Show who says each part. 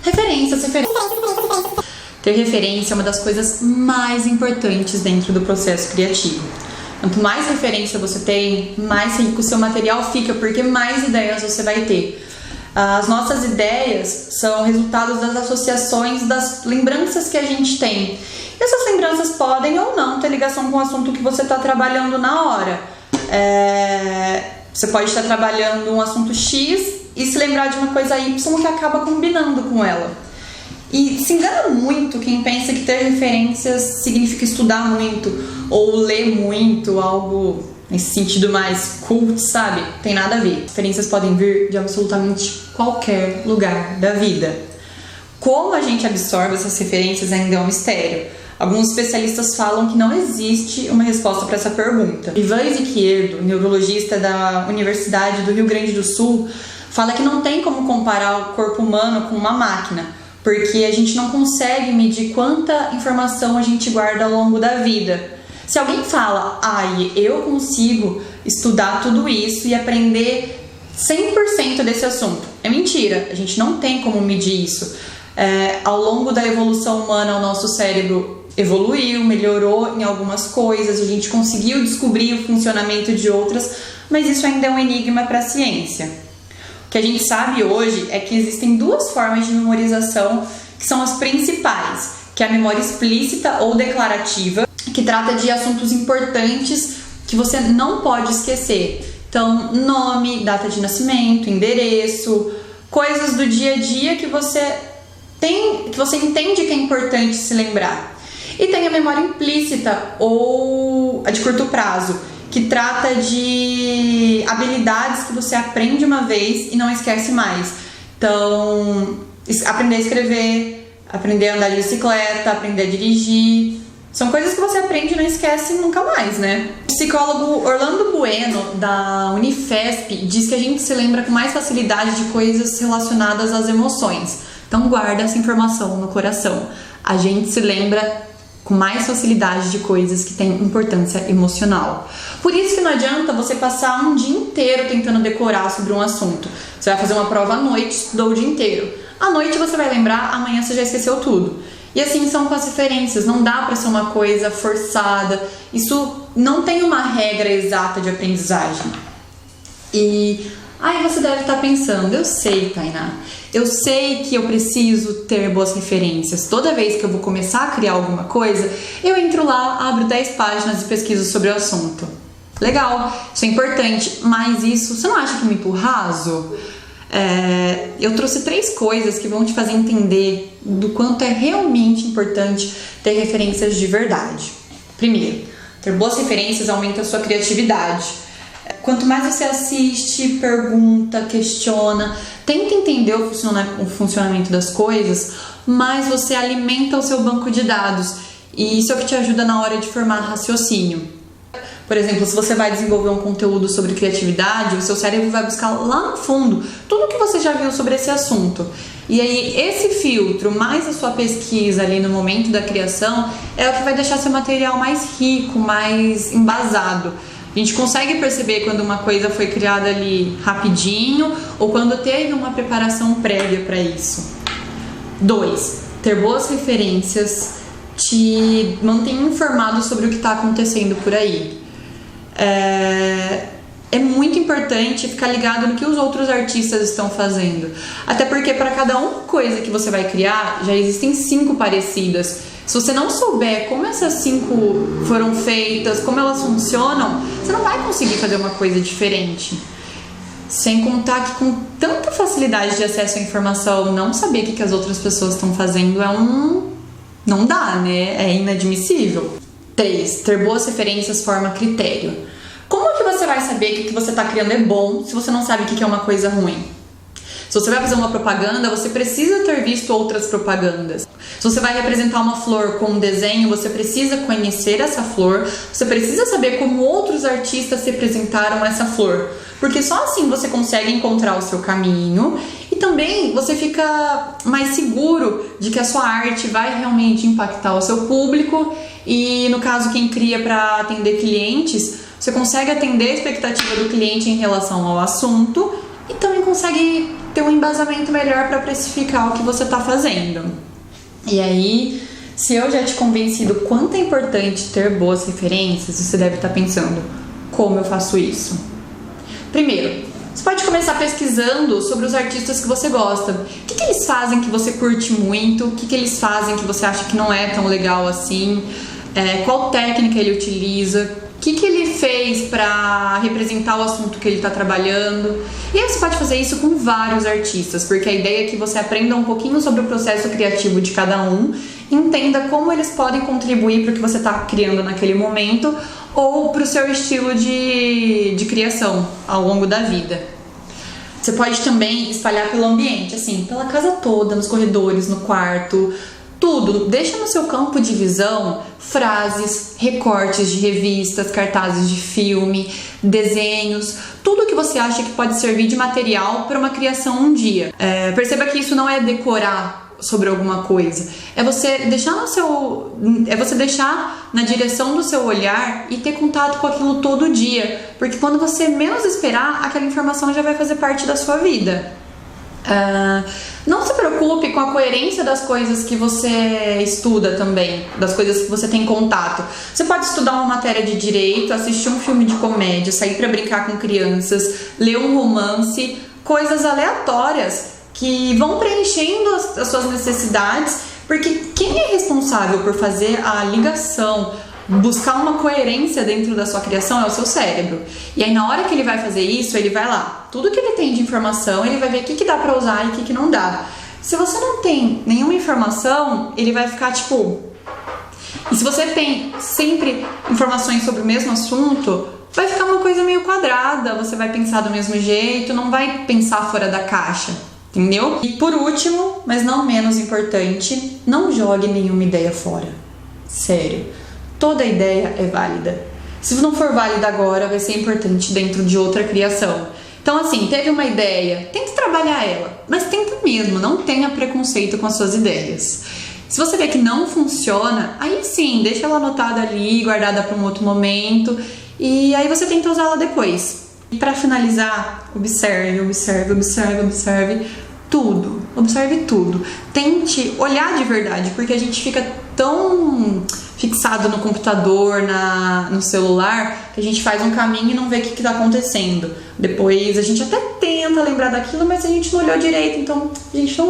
Speaker 1: Referências. Ter referência é uma das coisas mais importantes dentro do processo criativo. Quanto mais referência você tem, mais rico o seu material fica, porque mais ideias você vai ter. As nossas ideias são resultados das associações, das lembranças que a gente tem. E essas lembranças podem ou não ter ligação com o assunto que você está trabalhando na hora. Você pode estar trabalhando um assunto X e se lembrar de uma coisa Y que acaba combinando com ela. E se engana muito quem pensa que ter referências significa estudar muito ou ler muito, algo nesse sentido mais cult, sabe? Tem nada a ver. Referências podem vir de absolutamente qualquer lugar da vida. Como a gente absorve essas referências ainda é um mistério. Alguns especialistas falam que não existe uma resposta para essa pergunta. Ivan Izquierdo, neurologista da Universidade do Rio Grande do Sul, fala que não tem como comparar o corpo humano com uma máquina, porque a gente não consegue medir quanta informação a gente guarda ao longo da vida. Se alguém fala, eu consigo estudar tudo isso e aprender 100% desse assunto, é mentira, a gente não tem como medir isso. Ao longo da evolução humana, o nosso cérebro evoluiu, melhorou em algumas coisas, a gente conseguiu descobrir o funcionamento de outras, mas isso ainda é um enigma para a ciência. O que a gente sabe hoje é que existem duas formas de memorização que são as principais, que é a memória explícita ou declarativa, que trata de assuntos importantes que você não pode esquecer. Então, nome, data de nascimento, endereço, coisas do dia a dia que você entende que é importante se lembrar. E tem a memória implícita ou a de curto prazo, que trata de habilidades que você aprende uma vez e não esquece mais. Então, aprender a escrever, aprender a andar de bicicleta, aprender a dirigir. São coisas que você aprende e não esquece nunca mais, né? O psicólogo Orlando Bueno, da Unifesp, diz que a gente se lembra com mais facilidade de coisas relacionadas às emoções. Então guarda essa informação no coração. A gente se lembra com mais facilidade de coisas que têm importância emocional. Por isso que não adianta você passar um dia inteiro tentando decorar sobre um assunto. Você vai fazer uma prova à noite, estudou o dia inteiro. À noite você vai lembrar, amanhã você já esqueceu tudo. E assim são com as referências, não dá pra ser uma coisa forçada. Isso não tem uma regra exata de aprendizagem. E aí você deve estar pensando, eu sei, Tainá, eu sei que eu preciso ter boas referências. Toda vez que eu vou começar a criar alguma coisa, eu entro lá, abro 10 páginas e pesquiso sobre o assunto. Legal, isso é importante, mas isso, você não acha que é muito raso? Eu trouxe 3 coisas que vão te fazer entender do quanto é realmente importante ter referências de verdade. Primeiro, ter boas referências aumenta a sua criatividade. Quanto mais você assiste, pergunta, questiona, tenta entender o funcionamento das coisas, mais você alimenta o seu banco de dados. E isso é o que te ajuda na hora de formar raciocínio. Por exemplo, se você vai desenvolver um conteúdo sobre criatividade, o seu cérebro vai buscar lá no fundo tudo que você já viu sobre esse assunto. E aí, esse filtro, mais a sua pesquisa ali no momento da criação, é o que vai deixar seu material mais rico, mais embasado. A gente consegue perceber quando uma coisa foi criada ali rapidinho ou quando teve uma preparação prévia para isso. 2. Ter boas referências te mantém informado sobre o que está acontecendo por aí. É muito importante ficar ligado no que os outros artistas estão fazendo. Até porque para cada uma coisa que você vai criar, já existem 5 parecidas. Se você não souber como essas 5 foram feitas, como elas funcionam, você não vai conseguir fazer uma coisa diferente. Sem contar que com tanta facilidade de acesso à informação, não saber o que as outras pessoas estão fazendo não dá, né? É inadmissível. 3. Ter boas referências forma critério. Como que você vai saber que o que você está criando é bom se você não sabe o que é uma coisa ruim? Se você vai fazer uma propaganda, você precisa ter visto outras propagandas. Se você vai representar uma flor com um desenho, você precisa conhecer essa flor, você precisa saber como outros artistas representaram essa flor. Porque só assim você consegue encontrar o seu caminho e também você fica mais seguro de que a sua arte vai realmente impactar o seu público e, no caso, quem cria para atender clientes, você consegue atender a expectativa do cliente em relação ao assunto e também consegue ter um embasamento melhor para precificar o que você está fazendo. E aí, se eu já te convenci do quanto é importante ter boas referências, você deve estar pensando, como eu faço isso? Primeiro, você pode começar pesquisando sobre os artistas que você gosta. O que eles fazem que você curte muito? O que eles fazem que você acha que não é tão legal assim? Qual técnica ele utiliza? O que ele fez para representar o assunto que ele está trabalhando? E aí você pode fazer isso com vários artistas, porque a ideia é que você aprenda um pouquinho sobre o processo criativo de cada um, entenda como eles podem contribuir para o que você está criando naquele momento ou para o seu estilo de criação ao longo da vida. Você pode também espalhar pelo ambiente, assim, pela casa toda, nos corredores, no quarto, tudo. Deixa no seu campo de visão frases, recortes de revistas, cartazes de filme, desenhos, tudo que você acha que pode servir de material para uma criação um dia. Perceba que isso não é decorar sobre alguma coisa, é você deixar na direção do seu olhar e ter contato com aquilo todo dia, porque quando você menos esperar, aquela informação já vai fazer parte da sua vida. Não se preocupe com a coerência das coisas que você estuda também, das coisas que você tem contato. Você pode estudar uma matéria de direito, assistir um filme de comédia, sair para brincar com crianças, ler um romance, coisas aleatórias que vão preenchendo as suas necessidades, porque quem é responsável por fazer a ligação, buscar uma coerência dentro da sua criação é o seu cérebro. E aí na hora que ele vai fazer isso, ele vai lá, tudo que ele tem de informação, ele vai ver o que dá pra usar e o que não dá. Se você não tem nenhuma informação, ele vai ficar tipo... E se você tem sempre informações sobre o mesmo assunto, vai ficar uma coisa meio quadrada, você vai pensar do mesmo jeito, não vai pensar fora da caixa. Entendeu? E por último, mas não menos importante, não jogue nenhuma ideia fora. Sério. Toda ideia é válida. Se não for válida agora, vai ser importante dentro de outra criação. Então, assim, teve uma ideia, tenta trabalhar ela, mas tenta mesmo, não tenha preconceito com as suas ideias. Se você vê que não funciona, aí sim, deixa ela anotada ali, guardada para um outro momento, e aí você tenta usá-la depois. E para finalizar, observe tudo. Observe tudo. Tente olhar de verdade, porque a gente fica tão fixado no computador, no celular, que a gente faz um caminho e não vê o que está acontecendo. Depois a gente até tenta lembrar daquilo, mas a gente não olhou direito, então a gente não